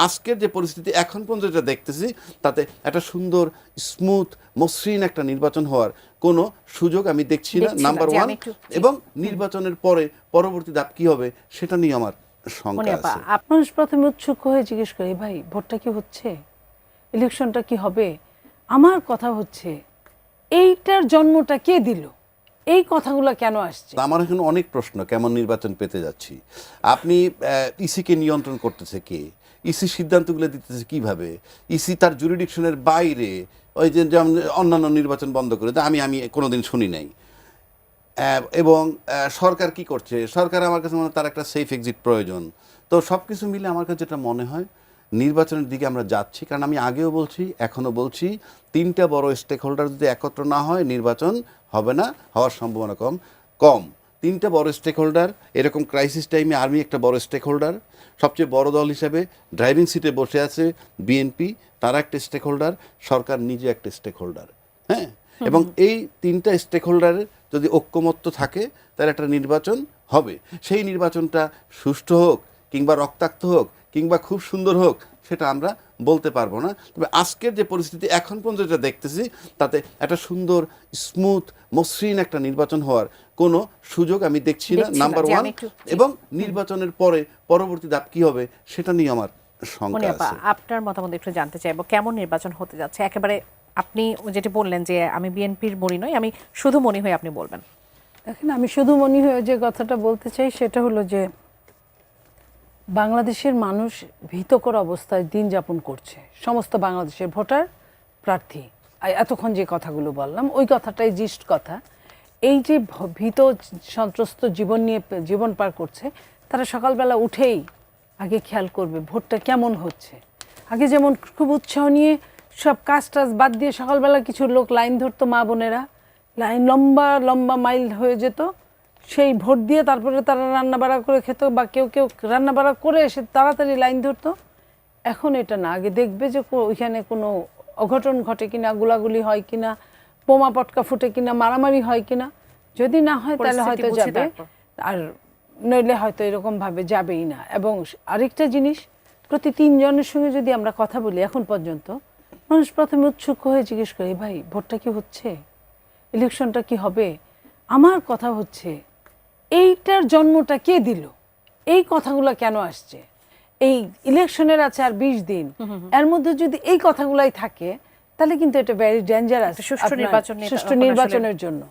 আজকের যে পরিস্থিতি এখন পর্যন্ত যেটা দেখতেছি তাতে একটা সুন্দর স্মুথ মসৃণ একটা নির্বাচন হওয়ার কোনো সুযোগ আমি দেখছি না, নাম্বার ওয়ান। এবং নির্বাচনের পরে পরবর্তী ধাপ কি হবে সেটা নিয়ে আমার শঙ্কা আছে। মানুষ প্রথমে উৎসুক হয়ে জিজ্ঞেস করে, ভাই ভোটটা কি হচ্ছে, ইলেকশনটা কি হবে? আমার কথা হচ্ছে এইটার জন্মটা কে দিল, এই কথাগুলো কেন আসছে? আমার এখানে অনেক প্রশ্ন, কেমন নির্বাচন পেতে যাচ্ছি? আপনি ইসিকে নিয়ন্ত্রণ করতেছে কে? ইসি সিদ্ধান্তগুলো দিতেছে কিভাবে? ইসি তার জুরিডিকশনের বাইরে ওই যে যেমন অন্যান্য নির্বাচন বন্ধ করে দেয়, আমি কোনোদিন শুনি নাই। এবং সরকার কি করছে? সরকার আমার কাছে মনে হয় তার একটা সেফ এক্সিট প্রয়োজন। তো সব কিছু মিলে আমার কাছে যেটা মনে হয় নির্বাচনের দিকে আমরা যাচ্ছি, কারণ আমি আগেও বলছি এখনও বলছি তিনটা বড় স্টেক হোল্ডার যদি একত্র না হয় নির্বাচন হবে না, হওয়ার সম্ভাবনা কম। তিনটা বড় স্টেক হোল্ডার, এরকম ক্রাইসিস টাইমে আর্মি একটা বড় স্টেক হোল্ডার, সবচেয়ে বড় দল হিসেবে ড্রাইভিং সিটে বসে আছে বিএনপি, তারা একটা স্টেক হোল্ডার, সরকার নিজে একটা স্টেক হোল্ডার। হ্যাঁ, এবং এই তিনটা স্টেক হোল্ডারের যদি ঐক্যমত্য থাকে তার একটা নির্বাচন হবে। সেই নির্বাচনটা সুষ্ঠু হোক কিংবা রক্তাক্ত হোক কিংবা খুব সুন্দর হোক সেটা আমরা বলতে পারবো না। তবে আজকের যে পরিস্থিতি এখন পর্যন্ত যেটা দেখতেছি তাতে একটা সুন্দর স্মুথ মসৃণ একটা নির্বাচন হওয়ার কোনো সুযোগ আমি দেখছি না, নাম্বার ওয়ান। এবং নির্বাচনের পরে পরবর্তী ধাপ কি হবে সেটা নিয়ে আমার শঙ্কা আছে। আপনার মতামত একটু জানতে চাইবো, কেমন নির্বাচন হতে যাচ্ছে? একেবারে আপনি যেটা বললেন যে আমি বিএনপির মনি নই, আমি শুধু মনি হয়ে আপনি বলবেন। দেখেন, আমি শুধু মনে হয়ে যে কথাটা বলতে চাই সেটা হলো যে বাংলাদেশের মানুষ ভীতকর অবস্থায় দিন যাপন করছে, সমস্ত বাংলাদেশের ভোটার প্রার্থী। এতক্ষণ যে কথাগুলো বললাম ওই কথাটাই জিস্ট কথা। এই যে ভীত সন্ত্রস্ত জীবন নিয়ে জীবন পার করছে, তারা সকালবেলা উঠেই আগে খেয়াল করবে ভোটটা কেমন হচ্ছে। আগে যেমন খুব উৎসাহ নিয়ে সব কাজ টাজ বাদ দিয়ে সকালবেলা কিছু লোক লাইন ধরতো, মা বোনেরা লাইন লম্বা লম্বা মাইল হয়ে যেত, সেই ভোট দিয়ে তারপরে তারা রান্নাবাড়া করে খেত, বা কেউ কেউ রান্নাবাড়া করে এসে তাড়াতাড়ি লাইন ধরতো। এখন এটা না, আগে দেখবে যে ওইখানে কোনো অঘটন ঘটে কিনা, গোলাগুলি হয় কিনা, বোমা পটকা ফুটে কিনা, মারামারি হয় কিনা। যদি না হয় তাহলে হয়তো যাবে, আর নইলে হয়তো এরকমভাবে যাবেই না। এবং আরেকটা জিনিস, প্রতি 3 জনের সঙ্গে যদি আমরা কথা বলি এখন পর্যন্ত, মানুষ প্রথমে উৎসুক হয়ে জিজ্ঞেস করে, ভাই ভোটটা কি হচ্ছে, ইলেকশনটা কি হবে? আমার কথা হচ্ছে এইটার জন্মটা কে দিল, এই কথাগুলো কেন আসছে? এই ইলেকশনের আছে আর 20 দিন, এর মধ্যে যদি এই কথাগুলাই থাকে তাহলে কিন্তু এটা ভেরি ডেঞ্জারাস সুষ্ঠু নির্বাচনের জন্য।